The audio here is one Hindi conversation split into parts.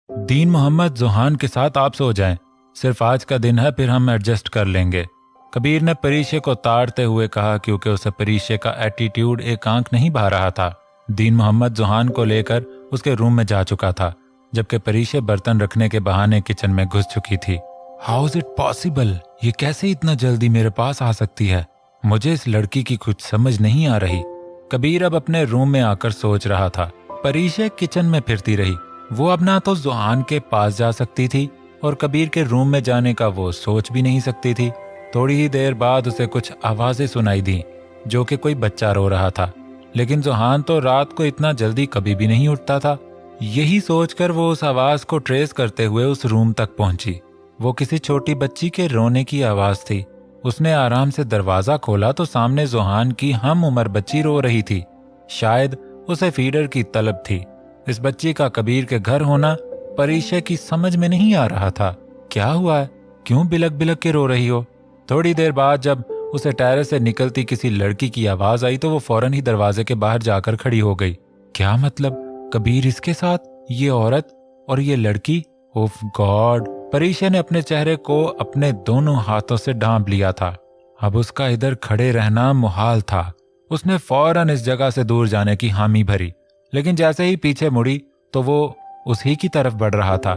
दीन मोहम्मद जुहान के साथ आप सो जाएं, सिर्फ आज का दिन है, फिर हम एडजस्ट कर लेंगे। कबीर ने परीशे को ताड़ते हुए कहा, क्योंकि उसे परीशे का एटीट्यूड एक आंख नहीं भा रहा था। दीन मोहम्मद जुहान को लेकर उसके रूम में जा चुका था, जबकि परीशे बर्तन रखने के बहाने किचन में घुस चुकी थी। How is it possible? ये कैसे इतना जल्दी मेरे पास आ सकती है? मुझे इस लड़की की कुछ समझ नहीं आ रही। कबीर अब अपने रूम में आकर सोच रहा था। परीशे किचन में फिरती रही। वो अब ना तो जुहान के पास जा सकती थी और कबीर के रूम में जाने का वो सोच भी नहीं सकती थी। थोड़ी ही देर बाद उसे कुछ आवाजें सुनाई दी, जो कि कोई बच्चा रो रहा था। लेकिन जुहान तो रात को इतना जल्दी कभी भी नहीं उठता था। यही सोचकर वो उस आवाज को ट्रेस करते हुए उस रूम तक पहुंची। वो किसी छोटी बच्ची के रोने की आवाज थी। उसने आराम से दरवाजा खोला तो सामने जुहान की हम उम्र बच्ची रो रही थी। शायद उसे फीडर की तलब थी। इस बच्ची का कबीर के घर होना परीशे की समझ में नहीं आ रहा था। क्या हुआ है? क्यों बिलक बिलक के रो रही हो? थोड़ी देर बाद जब उसे टेरेस से निकलती किसी लड़की की आवाज आई तो वो फौरन ही दरवाजे के बाहर जाकर खड़ी हो गई। क्या मतलब? कबीर इसके साथ, ये औरत और ये लड़की? ओफ गॉड! परीशे ने अपने चेहरे को अपने दोनों हाथों से ढांप लिया था। अब उसका इधर खड़े रहना मुहाल था। उसने फौरन इस जगह से दूर जाने की हामी भरी, लेकिन जैसे ही पीछे मुड़ी तो वो उसी की तरफ बढ़ रहा था।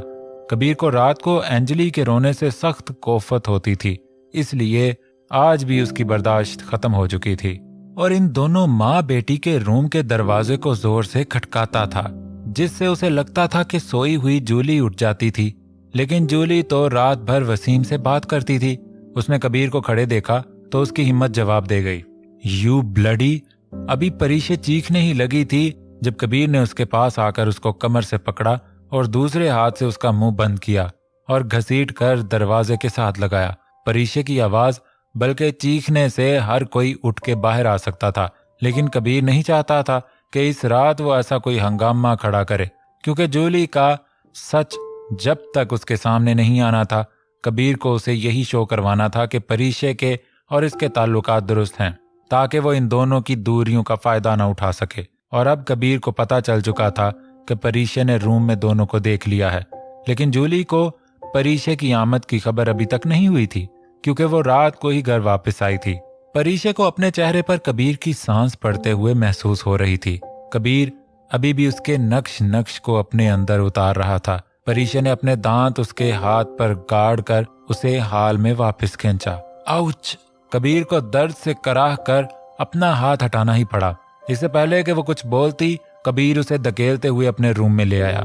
कबीर को रात को अंजलि के रोने से सख्त कोफत होती थी, इसलिए आज भी उसकी बर्दाश्त खत्म हो चुकी थी और इन दोनों माँ बेटी के रूम के दरवाजे को जोर से खटकाता था, जिससे उसे लगता था कि सोई हुई जूली उठ जाती थी। लेकिन जूली तो रात भर वसीम से बात करती थी। उसने कबीर को खड़े देखा तो उसकी हिम्मत जवाब दे गई। You bloody! अभी परीशे चीखने ही लगी थी जब कबीर ने उसके पास आकर उसको कमर से पकड़ा और दूसरे हाथ से उसका मुंह बंद किया और घसीट कर दरवाजे के साथ लगाया। परीशे की आवाज, बल्कि चीखने से हर कोई उठ के बाहर आ सकता था, लेकिन कबीर नहीं चाहता था कि इस रात वो ऐसा कोई हंगामा खड़ा करे, क्योंकि जूली का सच जब तक उसके सामने नहीं आना था, कबीर को उसे यही शो करवाना था कि परीशे के और इसके ताल्लुकात दुरुस्त हैं, ताकि वो इन दोनों की दूरियों का फायदा न उठा सके। और अब कबीर को पता चल चुका था कि परीशे ने रूम में दोनों को देख लिया है, लेकिन जूली को परीशे की आमद की खबर अभी तक नहीं हुई थी, क्योंकि वो रात को ही घर वापस आई थी। परीशे को अपने चेहरे पर कबीर की सांस पड़ते हुए महसूस हो रही थी। कबीर अभी भी उसके नक्श नक्श को अपने अंदर उतार रहा था। परीशे ने अपने दांत उसके हाथ पर गाड़ कर उसे हाल में वापस खींचा। आउच! कबीर को दर्द से कराह कर अपना हाथ हटाना ही पड़ा। इससे पहले कि वो कुछ बोलती, कबीर उसे धकेलते हुए अपने रूम में ले आया।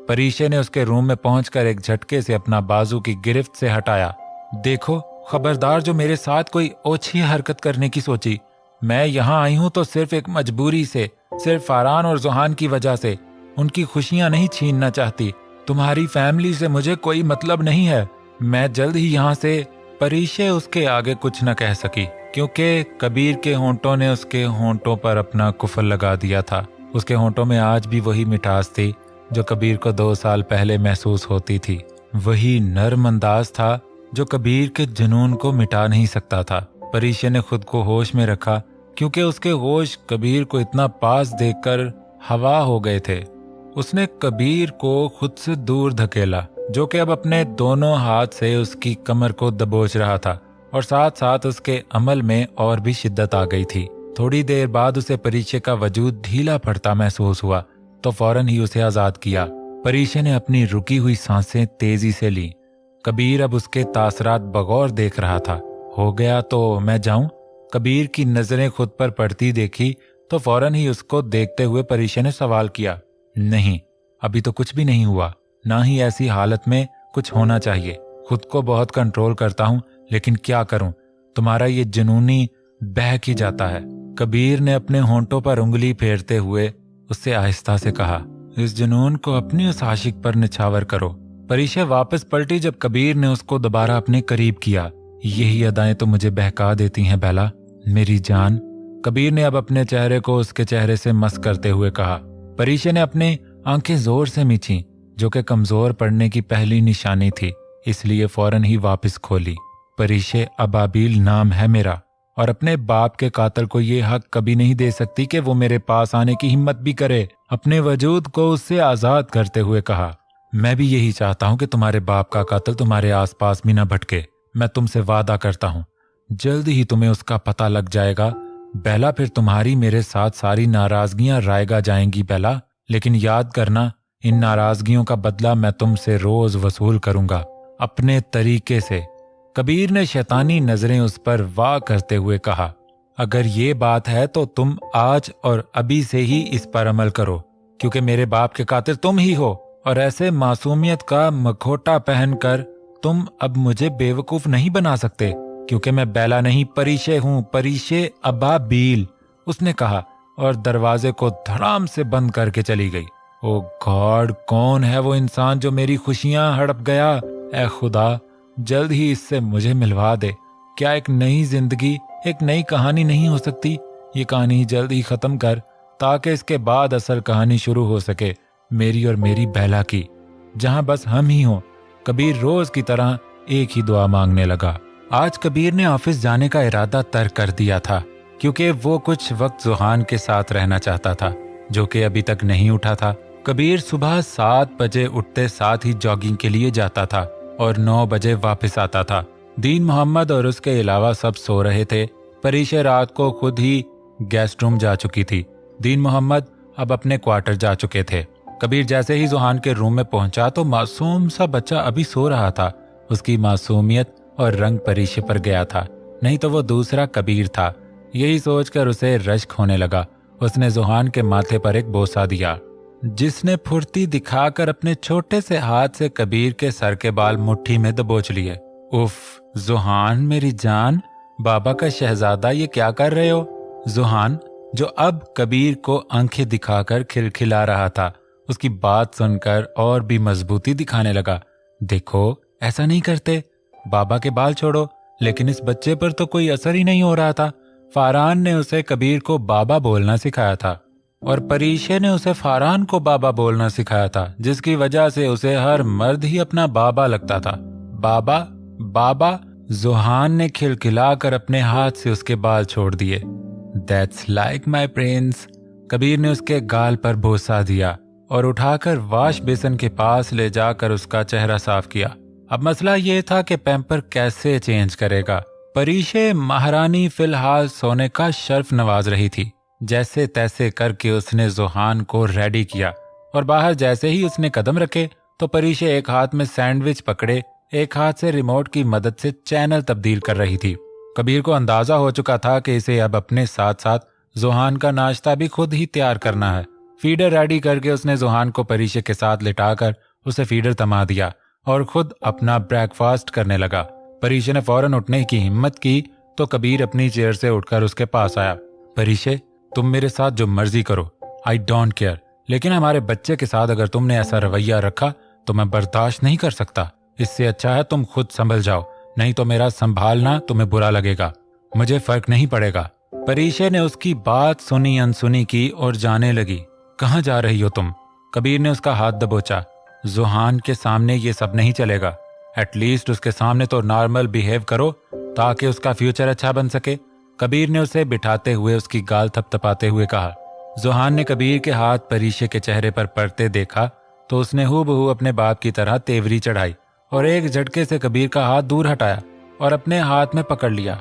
परीशे ने उसके रूम में पहुंचकर एक झटके से अपना बाजू की गिरफ्त से हटाया। देखो, खबरदार जो मेरे साथ कोई ओछी हरकत करने की सोची। मैं यहाँ आई हूँ तो सिर्फ एक मजबूरी से, सिर्फ फारान और जुहान की वजह से। उनकी खुशियाँ नहीं छीनना चाहती। तुम्हारी फैमिली से मुझे कोई मतलब नहीं है। मैं जल्द ही यहाँ से। परीशे उसके आगे कुछ न कह सकी, क्योंकि कबीर के होंठों ने उसके होंठों पर अपना कुफल लगा दिया था। उसके होंठों में आज भी वही मिठास थी जो कबीर को 2 साल पहले महसूस होती थी। वही नर्म अंदाज था जो कबीर के जुनून को मिटा नहीं सकता था। परीशे ने खुद को होश में रखा, क्योंकि उसके होश कबीर को इतना पास देखकर हवा हो गए थे। उसने कबीर को खुद से दूर धकेला, जो कि अब अपने दोनों हाथ से उसकी कमर को दबोच रहा था, और साथ साथ उसके अमल में और भी शिद्दत आ गई थी। थोड़ी देर बाद उसे परीशे का वजूद ढीला पड़ता महसूस हुआ, तो फौरन ही उसे आजाद किया। परीशे ने अपनी रुकी हुई सांसें तेजी से ली। कबीर अब उसके तासरात बगौर देख रहा था। हो गया तो मैं जाऊं? कबीर की नजरें खुद पर पड़ती देखी तो फौरन ही उसको देखते हुए परीशे ने सवाल किया। नहीं, अभी तो कुछ भी नहीं हुआ, ना ही ऐसी हालत में कुछ होना चाहिए। खुद को बहुत कंट्रोल करता हूं, लेकिन क्या करूं, तुम्हारा ये जुनूनी बहक ही जाता है। कबीर ने अपने होंठों पर उंगली फेरते हुए उससे आहिस्ता से कहा, इस जुनून को अपनी उस आशिक पर निछावर करो। परीशे वापस पलटी जब कबीर ने उसको दोबारा अपने करीब किया। यही अदाएं तो मुझे बहका देती हैं बेला, मेरी जान। कबीर ने अब अपने चेहरे को उसके चेहरे से मस करते हुए कहा। परीशे ने अपनी आंखें जोर से मींची, जो कि कमजोर पड़ने की पहली निशानी थी, इसलिए फौरन ही वापस खोली। परीशे अबाबिल नाम है मेरा, और अपने बाप के कातिल को ये हक कभी नहीं दे सकती कि वो मेरे पास आने की हिम्मत भी करे। अपने वजूद को उससे आजाद करते हुए कहा। मैं भी यही चाहता हूं कि तुम्हारे बाप का कातिल तुम्हारे आसपास भी न भटके। मैं तुमसे वादा करता हूं जल्द ही तुम्हें उसका पता लग जाएगा बेला। फिर तुम्हारी मेरे साथ सारी नाराजगियां रायगा जाएंगी बेला, लेकिन याद करना इन नाराजगियों का बदला मैं तुमसे रोज वसूल करूंगा अपने तरीके से। कबीर ने शैतानी नजरें उस पर वाह करते हुए कहा, अगर ये बात है तो तुम आज और अभी से ही इस पर अमल करो, क्योंकि मेरे बाप के कातिल तुम ही हो और ऐसे मासूमियत का मखोटा पहनकर तुम अब मुझे बेवकूफ नहीं बना सकते, क्योंकि मैं बेला नहीं परीशे हूं, परीशे अबाबील, उसने कहा और दरवाजे को धड़ाम से बंद करके चली गई। ओ गॉड, कौन है वो इंसान जो मेरी खुशियां हड़प गया? ऐ खुदा, जल्द ही इससे मुझे मिलवा दे। क्या एक नई जिंदगी, एक नई कहानी नहीं हो सकती? ये कहानी जल्द ही खत्म कर, ताकि इसके बाद असल कहानी शुरू हो सके, मेरी और मेरी बेला की, जहां बस हम ही हों। कबीर रोज की तरह एक ही दुआ मांगने लगा। आज कबीर ने ऑफिस जाने का इरादा तर्क कर दिया था, क्योंकि वो कुछ वक्त जुहान के साथ रहना चाहता था, जो कि अभी तक नहीं उठा था। कबीर सुबह 7 बजे उठते साथ ही जॉगिंग के लिए जाता था और 9 बजे वापस आता था। दीन मोहम्मद और उसके अलावा सब सो रहे थे। परीशे रात को खुद ही गेस्ट रूम जा चुकी थी। दीन मोहम्मद अब अपने क्वार्टर जा चुके थे। कबीर जैसे ही जुहान के रूम में पहुंचा तो मासूम सा बच्चा अभी सो रहा था। उसकी मासूमियत और रंग परीशे पर गया था, नहीं तो वो दूसरा कबीर था। यही सोचकर उसे रश्क होने लगा। उसने जुहान के माथे पर एक बोसा दिया, जिसने फुर्ती दिखाकर अपने छोटे से हाथ से कबीर के सर के बाल मुट्ठी में दबोच लिए। उफ जुहान मेरी जान, बाबा का शहजादा, ये क्या कर रहे हो? जुहान, जो अब कबीर को आंखें दिखाकर खिलखिला रहा था, उसकी बात सुनकर और भी मजबूती दिखाने लगा। देखो, ऐसा नहीं करते, बाबा के बाल छोड़ो। लेकिन इस बच्चे पर तो कोई असर ही नहीं हो रहा था। फारान ने उसे कबीर को बाबा बोलना सिखाया था और परीशे ने उसे फारान को बाबा बोलना सिखाया था, जिसकी वजह से उसे हर मर्द ही अपना बाबा लगता था। बाबा बाबा, जुहान ने खिलखिलाकर अपने हाथ से उसके बाल छोड़ दिए। That's like my Prince. Kabir ने उसके गाल पर बोसा दिया और उठाकर वाश बेसन के पास ले जाकर उसका चेहरा साफ किया। अब मसला ये था कि पैम्पर कैसे चेंज करेगा। परीशे महारानी फिलहाल सोने का शर्फ नवाज रही थी। जैसे तैसे करके उसने जुहान को रेडी किया और बाहर जैसे ही उसने कदम रखे तो परीशे एक हाथ में सैंडविच पकड़े, एक हाथ से रिमोट की मदद से चैनल तब्दील कर रही थी। कबीर को अंदाजा हो चुका था कि इसे अब अपने साथ साथ जुहान का नाश्ता भी खुद ही तैयार करना है। फीडर रेडी करके उसने जुहान को परीशे के साथ लिटाकर उसे फीडर थमा दिया और खुद अपना ब्रेकफास्ट करने लगा। परीशे ने फौरन उठने की हिम्मत की तो कबीर अपनी चेयर से उठकर उसके पास आया। परीशे, तुम मेरे साथ जो मर्जी करो, आई डोंट केयर, लेकिन हमारे बच्चे के साथ अगर तुमने ऐसा रवैया रखा तो मैं बर्दाश्त नहीं कर सकता। इससे अच्छा है तुम खुद संभल जाओ, नहीं तो मेरा संभालना तुम्हें बुरा लगेगा। मुझे फर्क नहीं पड़ेगा। परीशे ने उसकी बात सुनी अनसुनी की और जाने लगी। कहाँ जा रही हो तुम? कबीर ने उसका हाथ दबोचा। जुहान के सामने ये सब नहीं चलेगा। एटलीस्ट उसके सामने तो नॉर्मल बिहेव करो ताकि उसका फ्यूचर अच्छा बन सके। कबीर ने उसे बिठाते हुए उसकी गाल थपथपाते हुए कहा। जुहान ने कबीर के हाथ परीशे के चेहरे पर पड़ते देखा तो उसने हूबहू अपने बाप की तरह तेवरी चढ़ाई और एक झटके से कबीर का हाथ दूर हटाया और अपने हाथ में पकड़ लिया।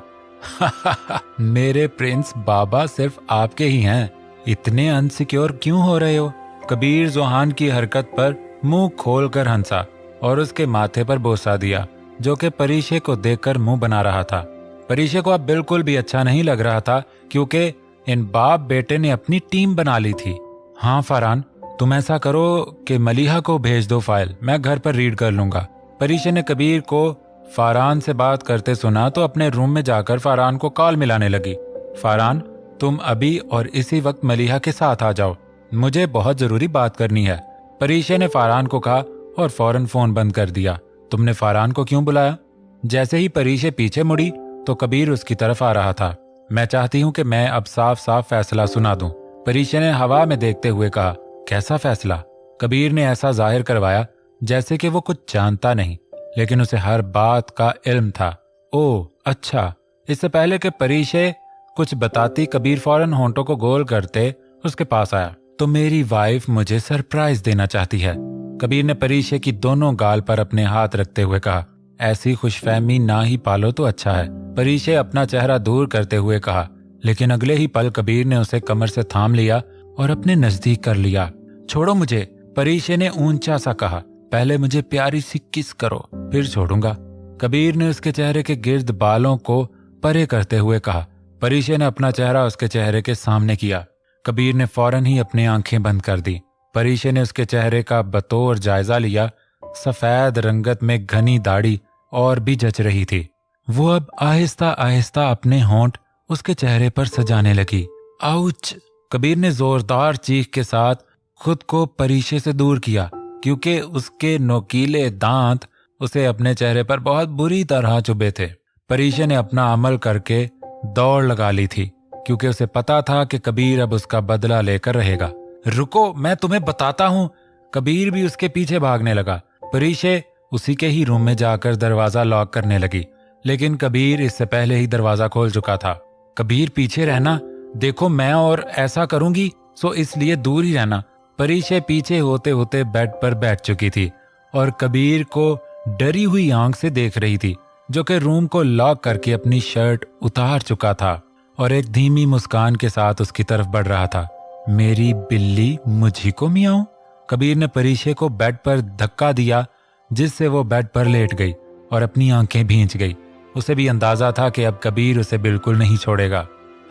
मेरे प्रिंस, बाबा सिर्फ आपके ही हैं। इतने अनसिक्योर क्यों हो रहे हो? कबीर जुहान की हरकत पर मुंह खोलकर हंसा और उसके माथे पर बोसा दिया, जो कि परीशे को देखकर मुंह बना रहा था। परीशे को अब बिल्कुल भी अच्छा नहीं लग रहा था, क्योंकि इन बाप बेटे ने अपनी टीम बना ली थी। हाँ फरहान, तुम ऐसा करो कि मलिहा को भेज दो फाइल, मैं घर पर रीड कर लूंगा। परीशे ने कबीर को फरहान से बात करते सुना तो अपने रूम में जाकर फरहान को कॉल मिलाने लगी। फरहान, तुम अभी और इसी वक्त मलिहा के साथ आ जाओ, मुझे बहुत जरूरी बात करनी है। परीशे ने फरहान को कहा और फौरन फोन बंद कर दिया। तुमने फरहान को क्यों बुलाया? जैसे ही परीशे पीछे मुड़ी तो कबीर उसकी तरफ आ रहा था। मैं चाहती हूँ कि मैं अब साफ साफ फैसला सुना दूं, परीशे ने हवा में देखते हुए कहा। कैसा फैसला? कबीर ने ऐसा जाहिर करवाया जैसे कि वो कुछ जानता नहीं, लेकिन उसे हर बात का इल्म था। ओह अच्छा। इससे पहले कि परीशे कुछ बताती, कबीर फौरन होंठों को गोल करते उसके पास आया। तो मेरी वाइफ मुझे सरप्राइज देना चाहती है। कबीर ने परीशे की दोनों गाल पर अपने हाथ रखते हुए कहा, ऐसी खुशफहमी ना ही पालो तो अच्छा है। परीशे अपना चेहरा दूर करते हुए कहा, लेकिन अगले ही पल कबीर ने उसे कमर से थाम लिया और अपने नजदीक कर लिया। छोड़ो मुझे, परीशे ने ऊंचा सा कहा, पहले मुझे प्यारी सी किस करो, फिर छोड़ूंगा। कबीर ने उसके चेहरे के गिर्द बालों को परे करते हुए कहा। परीशे ने अपना चेहरा उसके चेहरे के सामने किया। कबीर ने फौरन ही अपनी आंखें बंद कर दी। परीशे ने उसके चेहरे का बतौर जायजा लिया। सफेद रंगत में घनी दाढ़ी और भी जच रही थी। वो अब आहिस्ता आहिस्ता अपने होंठ उसके चेहरे पर सजाने लगी। आउच! कबीर ने जोरदार चीख के साथ खुद को परीशे से दूर किया, क्योंकि उसके नोकीले दांत उसे अपने चेहरे पर बहुत बुरी तरह चुभे थे। परीशे ने अपना अमल करके दौड़ लगा ली थी, क्योंकि उसे पता था कि कबीर अब उसका बदला लेकर रहेगा। रुको, मैं तुम्हें बताता हूँ। कबीर भी उसके पीछे भागने लगा। परीशे उसी के ही रूम में जाकर दरवाजा लॉक करने लगी, लेकिन कबीर इससे पहले ही दरवाजा खोल चुका था। कबीर, पीछे रहना, देखो मैं और ऐसा करूंगी, सो इसलिए दूर ही रहना। परीशे पीछे होते होते बेड पर बैठ चुकी थी और कबीर को डरी हुई आंख से देख रही थी, जो कि रूम को लॉक करके अपनी शर्ट उतार चुका था और एक धीमी मुस्कान के साथ उसकी तरफ बढ़ रहा था। मेरी बिल्ली मुझी को मियाऊं? कबीर ने परीशे को बेड पर धक्का दिया, जिससे वो बेड पर लेट गई और अपनी आंखें भींच गई। उसे भी अंदाजा था कि अब कबीर उसे बिल्कुल नहीं छोड़ेगा।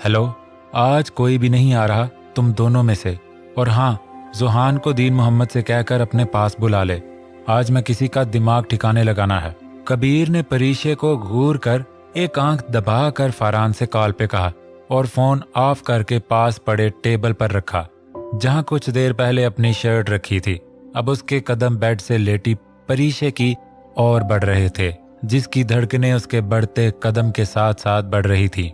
हेलो, आज कोई भी नहीं आ रहा तुम दोनों में से, और हाँ, जुहान को दीन मोहम्मद से कहकर अपने पास बुला ले। आज मैं किसी का दिमाग ठिकाने लगाना है। कबीर ने परीशे को घूर कर एक आंख दबाकर फरहान से कॉल पे कहा और फोन ऑफ करके पास पड़े टेबल पर रखा, जहां कुछ देर पहले अपनी शर्ट रखी थी। अब उसके कदम बेड से लेटी परीशे की ओर बढ़ रहे थे, जिसकी धड़कनें उसके बढ़ते कदम के साथ साथ बढ़ रही थी।